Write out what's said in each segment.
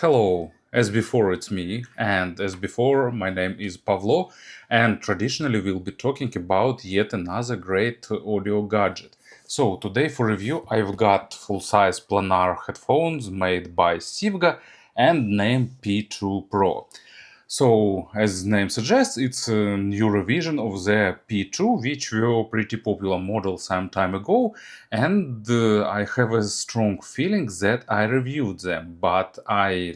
Hello, as before it's me, and as before my name is Pavlo, and traditionally we'll be talking about yet another great audio gadget. So today for review I've got full-size planar headphones made by Sivga and named P2 Pro. So, as the name suggests, it's a new revision of the P2, which were pretty popular model some time ago, and I have a strong feeling that I reviewed them, but I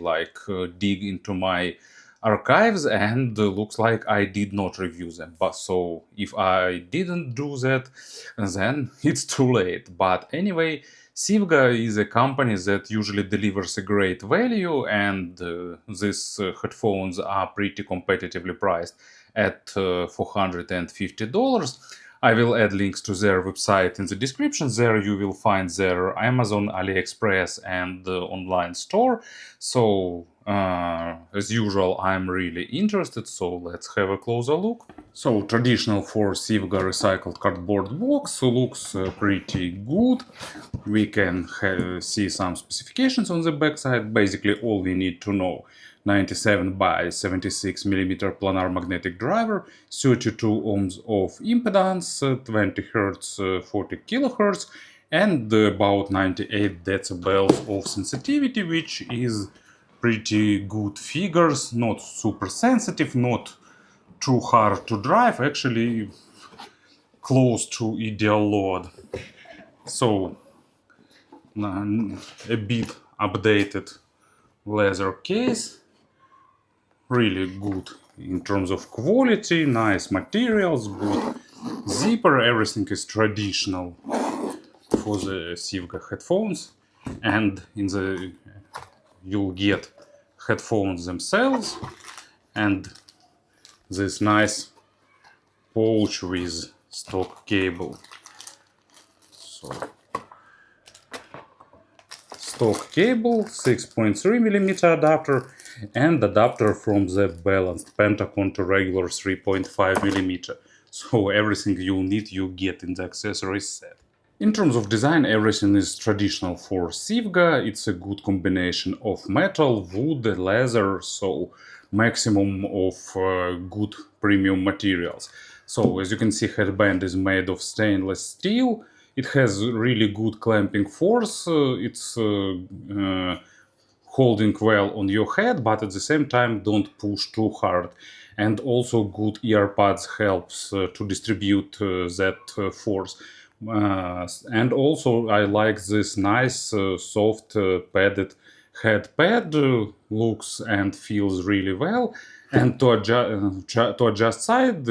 dig into my archives and looks like I did not review them. But so if I didn't do that, then it's too late. But anyway, Sivga is a company that usually delivers a great value, and these headphones are pretty competitively priced at $450. I will add links to their website in the description. There you will find their Amazon, AliExpress, and online store. So, as usual, I'm really interested, so let's have a closer look. So, traditional for Sivga recycled cardboard box looks pretty good. We can see some specifications on the backside. Basically, all we need to know: 97 by 76 millimeter planar magnetic driver, 32 ohms of impedance, 20 Hz, 40 kilohertz, and about 98 decibels of sensitivity, which is pretty good figures. Not super sensitive, not too hard to drive, actually close to ideal load. So a bit updated leather case, really good in terms of quality, nice materials, good zipper, everything is traditional for the Sivga headphones, and in the you'll get headphones themselves and this nice pouch with stock cable. So stock cable, 6.3 millimeter adapter, and adapter from the balanced Pentacon to regular 3.5 millimeter. So everything you need you get in the accessories set. In terms of design, everything is traditional for Sivga. It's a good combination of metal, wood, leather, so maximum of good premium materials. So as you can see, headband is made of stainless steel. It has really good clamping force. It's holding well on your head, but at the same time don't push too hard. And also good earpads helps to distribute that force. And also I like this nice soft padded head pad, looks and feels really well. And to adjust size,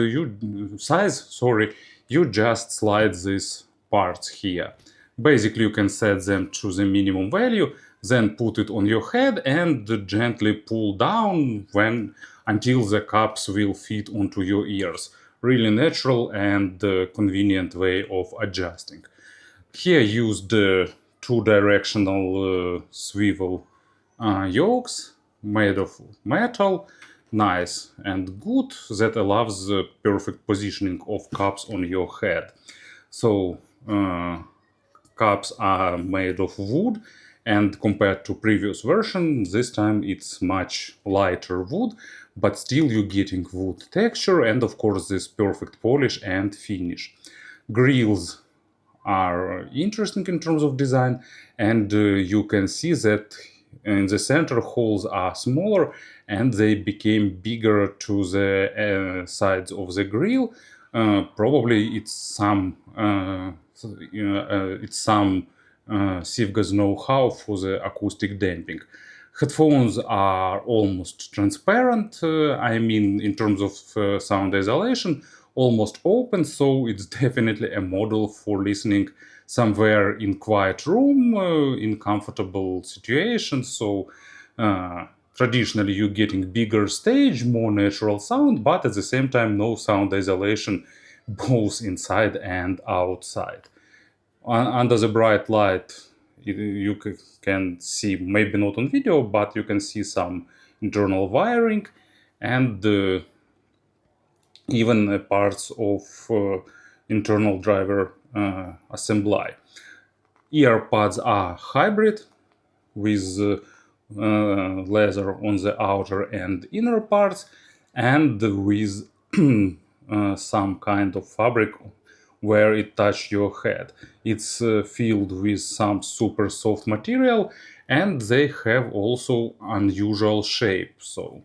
you just slide these parts here. Basically, you can set them to the minimum value, then put it on your head and gently pull down until the cups will fit onto your ears. Really natural and convenient way of adjusting. Here used two-directional swivel yokes made of metal, nice and good, that allows the perfect positioning of cups on your head. So cups are made of wood, and compared to previous version, this time it's much lighter wood, but still you're getting wood texture and of course this perfect polish and finish. Grills are interesting in terms of design, and you can see that in the center holes are smaller and they became bigger to the sides of the grill. Probably it's some Sivga's know-how for the acoustic damping. Headphones are almost transparent, I mean in terms of sound isolation, almost open, so it's definitely a model for listening somewhere in quiet room, in comfortable situations. So traditionally you're getting bigger stage, more natural sound, but at the same time no sound isolation both inside and outside. Under the bright light you can see, maybe not on video, but you can see some internal wiring and even parts of internal driver assembly. Earpods are hybrid with leather on the outer and inner parts, and with some kind of fabric where it touch your head. It's filled with some super soft material, and they have also unusual shape. So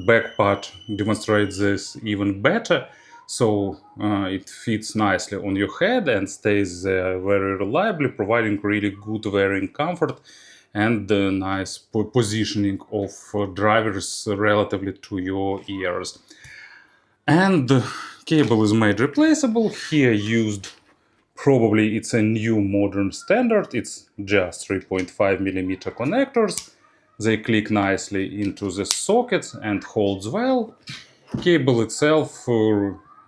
back part demonstrates this even better. So it fits nicely on your head and stays very reliably, providing really good wearing comfort and nice positioning of drivers relatively to your ears. And the cable is made replaceable. Here used, probably it's a new modern standard. It's just 3.5 millimeter connectors. They click nicely into the sockets and holds well. Cable itself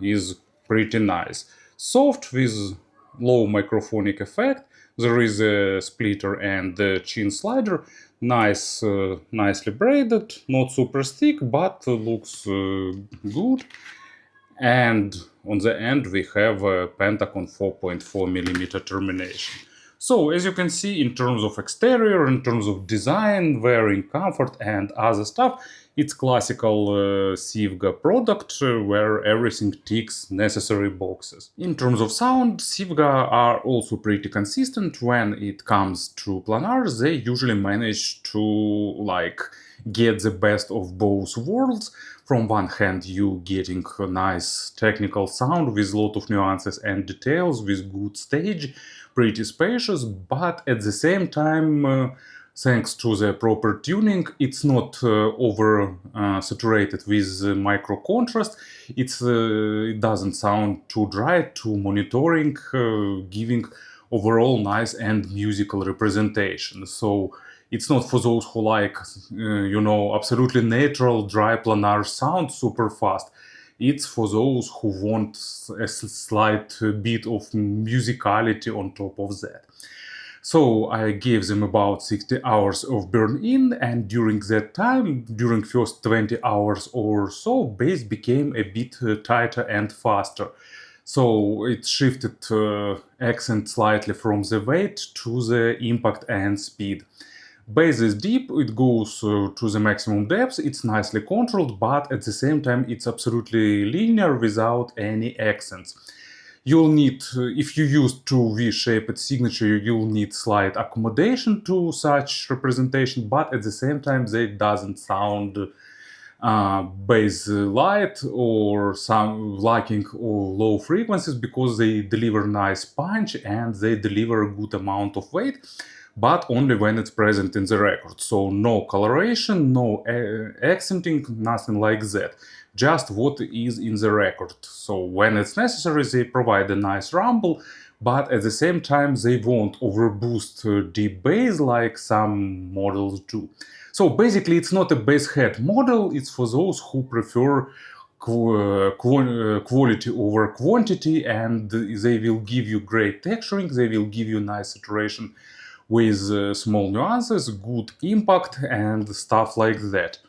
is pretty nice. Soft with low microphonic effect. There is a splitter and a chin slider. Nicely braided, not super thick, but looks good. And on the end we have a Pentacon 4.4 millimeter termination. So as you can see, in terms of exterior, in terms of design, wearing comfort and other stuff, it's classical Sivga product where everything ticks necessary boxes. In terms of sound, Sivga are also pretty consistent. When it comes to planar, they usually manage to get the best of both worlds. From one hand, you getting a nice technical sound with a lot of nuances and details, with good stage, pretty spacious, but at the same time, thanks to the proper tuning, it's not over saturated with micro contrast. It doesn't sound too dry, too monitoring, giving overall nice and musical representation. So it's not for those who like, absolutely natural, dry planar sound super fast. It's for those who want a slight bit of musicality on top of that. So I gave them about 60 hours of burn-in, and during that time, during first 20 hours or so, bass became a bit tighter and faster. So it shifted accent slightly from the weight to the impact and speed. Bass is deep, it goes to the maximum depth, it's nicely controlled, but at the same time it's absolutely linear without any accents. You'll need, if you use two V-shaped signature, you'll need slight accommodation to such representation, but at the same time they doesn't sound bass light or some lacking or low frequencies, because they deliver nice punch and they deliver a good amount of weight, but only when it's present in the record. So no coloration, no accenting, nothing like that. Just what is in the record. So when it's necessary, they provide a nice rumble, but at the same time, they won't overboost deep bass like some models do. So basically, it's not a bass head model. It's for those who prefer quality over quantity, and they will give you great texturing. They will give you nice saturation with small nuances, good impact, and stuff like that.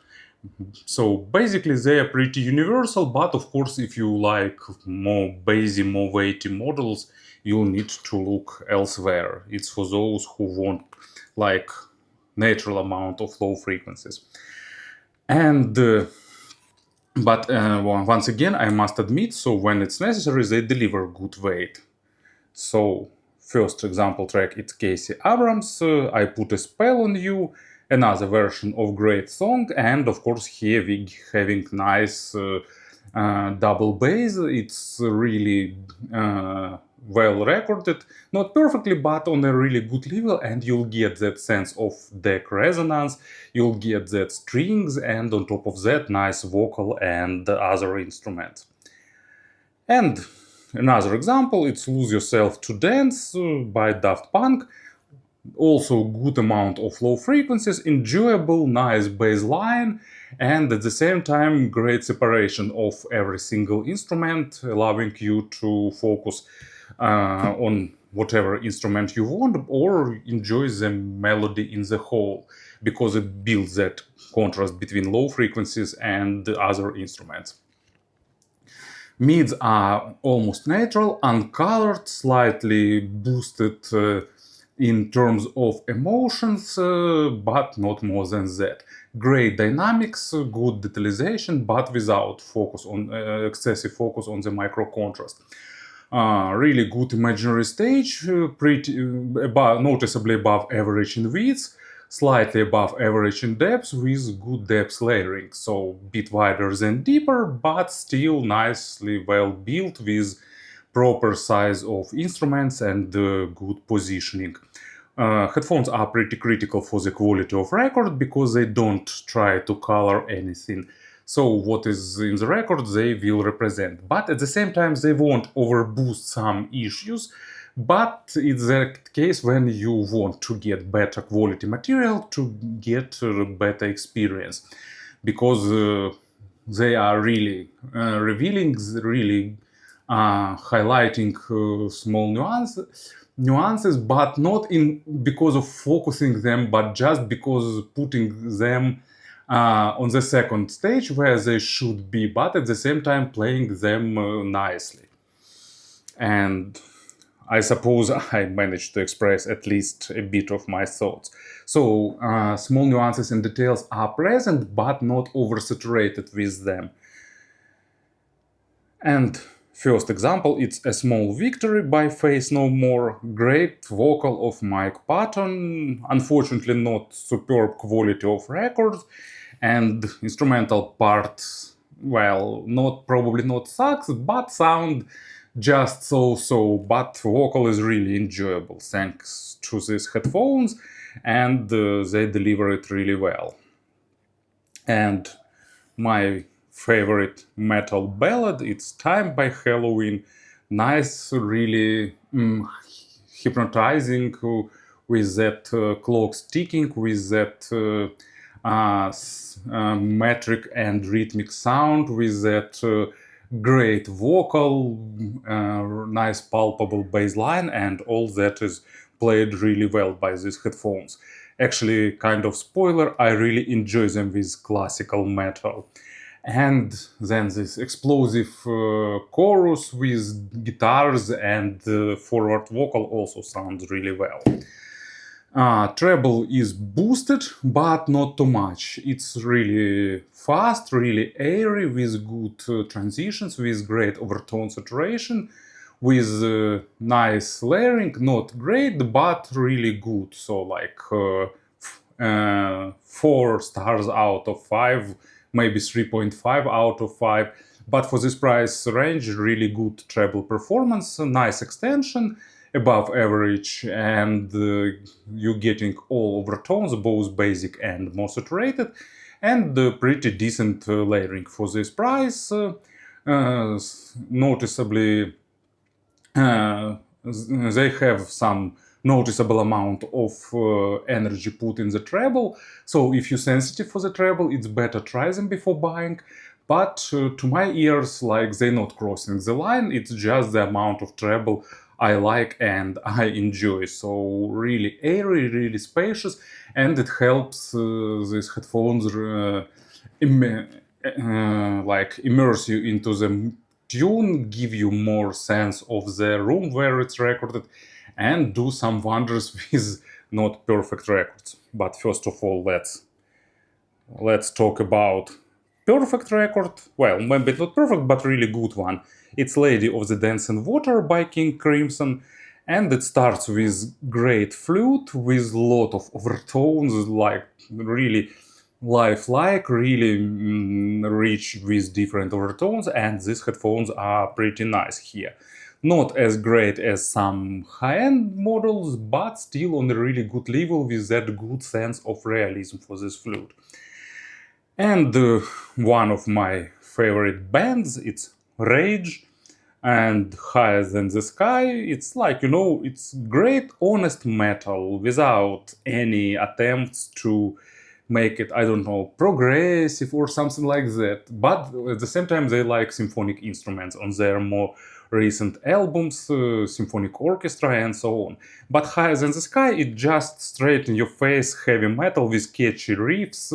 So basically they are pretty universal, but of course if you like more bassy, more weighty models, you need to look elsewhere. It's for those who want like natural amount of low frequencies. And but once again, I must admit, so when it's necessary, they deliver good weight. So first example track, it's Casey Abrams, I Put a Spell on You, another version of great song, and of course here we having nice double bass. It's really well recorded, not perfectly, but on a really good level, and you'll get that sense of deck resonance, you'll get that strings, and on top of that nice vocal and other instruments. And another example, it's Lose Yourself to Dance by Daft Punk. Also good amount of low frequencies, enjoyable, nice bass line, and at the same time great separation of every single instrument, allowing you to focus on whatever instrument you want or enjoy the melody in the whole, because it builds that contrast between low frequencies and the other instruments. Mids are almost natural, uncolored, slightly boosted in terms of emotions, but not more than that. Great dynamics, good detalization, but without focus on excessive focus on the micro contrast. Really good imaginary stage, pretty noticeably above average in width, slightly above average in depth with good depth layering. So bit wider than deeper, but still nicely well built with proper size of instruments and good positioning. Headphones are pretty critical for the quality of record because they don't try to color anything. So what is in the record they will represent. But at the same time they won't overboost some issues. But it's the case when you want to get better quality material to get better experience. Because they are really revealing, really highlighting small nuances, but not in because of focusing them, but just because putting them on the second stage where they should be, but at the same time playing them nicely. And I suppose I managed to express at least a bit of my thoughts. So, small nuances and details are present, but not oversaturated with them. And first example, it's A Small Victory by Faith No More. Great vocal of Mike Patton, unfortunately not superb quality of records, and instrumental parts, well, probably not sucks, but sound just so, but vocal is really enjoyable thanks to these headphones, and they deliver it really well. And my favorite metal ballad, it's Time by Helloween. Nice, really hypnotizing with that clock ticking, with that metric and rhythmic sound, with that great vocal, nice palpable bass line, and all that is played really well by these headphones. Actually, kind of spoiler, I really enjoy them with classical metal. And then this explosive chorus with guitars and forward vocal also sounds really well. Treble is boosted, but not too much. It's really fast, really airy, with good transitions, with great overtone saturation, with nice layering. Not great, but really good. So like 4 stars out of 5, maybe 3.5 out of 5. But for this price range, really good treble performance, nice extension, above average, and you're getting all overtones, both basic and more saturated, and pretty decent layering for this price. Noticeably, they have some noticeable amount of energy put in the treble. So if you're sensitive for the treble, it's better try them before buying. But to my ears, like, they're not crossing the line. It's just the amount of treble I like and I enjoy. So really airy, really spacious, and it helps these headphones like immerse you into the tune, give you more sense of the room where it's recorded, and do some wonders with not perfect records. But first of all, let's talk about perfect record. Well, maybe not perfect, but really good one. It's Lady of the Dancing Water by King Crimson, and it starts with great flute with lot of overtones, like really lifelike, really rich with different overtones, and these headphones are pretty nice here. Not as great as some high-end models, but still on a really good level with that good sense of realism for this flute. And one of my favorite bands, it's Rage, and Higher Than the Sky. It's like, it's great, honest metal without any attempts to make it, I don't know, progressive or something like that. But at the same time, they like symphonic instruments on their more recent albums, symphonic orchestra, and so on. But Higher Than the Sky, it just straight in your face heavy metal with catchy riffs,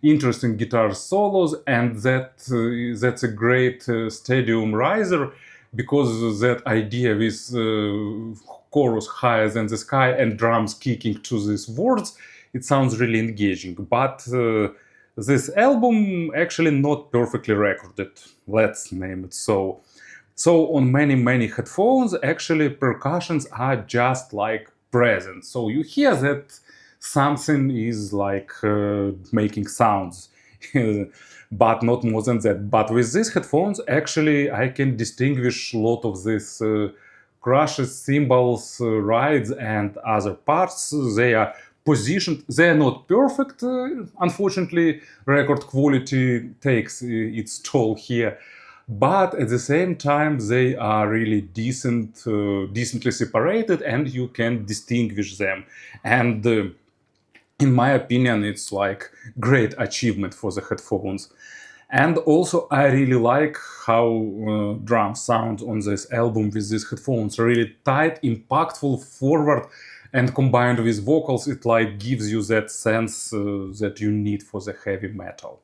interesting guitar solos, and that's a great stadium riser, because that idea with chorus higher than the sky and drums kicking to these words, it sounds really engaging. But this album actually not perfectly recorded, let's name it so. So on many headphones, actually percussions are just like present. So you hear that something is like making sounds, but not more than that. But with these headphones, actually, I can distinguish a lot of these crashes, cymbals, rides, and other parts. They are positioned. They are not perfect. Unfortunately, record quality takes its toll here, but at the same time they are really decently separated and you can distinguish them. And in my opinion, it's like great achievement for the headphones. And also I really like how drums sound on this album with these headphones, really tight, impactful, forward, and combined with vocals, it like gives you that sense that you need for the heavy metal.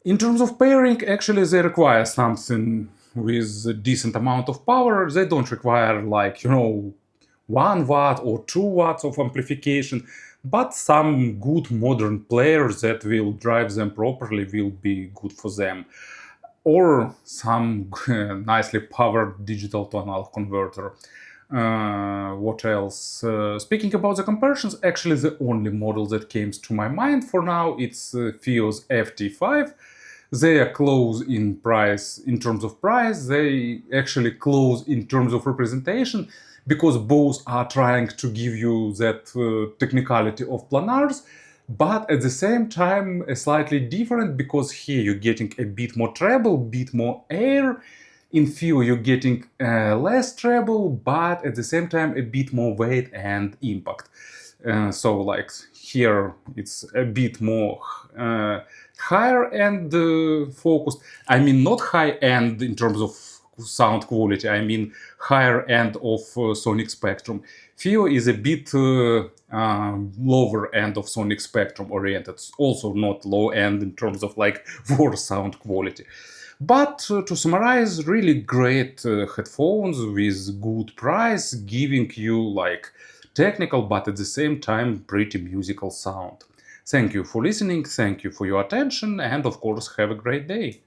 In terms of pairing, actually, they require something with a decent amount of power. They don't require, like, 1 watt or 2 watts of amplification, but some good modern players that will drive them properly will be good for them. Or some nicely powered digital tonal converter. What else? Speaking about the comparisons, actually the only model that came to my mind for now, it's FIOS FT5. They are close in price, in terms of price. They actually close in terms of representation, because both are trying to give you that technicality of planars, but at the same time slightly different, because here you're getting a bit more treble, bit more air. In FIO you're getting less treble, but at the same time a bit more weight and impact. So like here it's a bit more higher end focused. I mean, not high end in terms of sound quality, I mean higher end of sonic spectrum. FIO is a bit lower end of sonic spectrum oriented, also not low end in terms of like worse sound quality. But to summarize, really great headphones with good price, giving you like technical but at the same time pretty musical sound. Thank you for listening, thank you for your attention, and of course have a great day.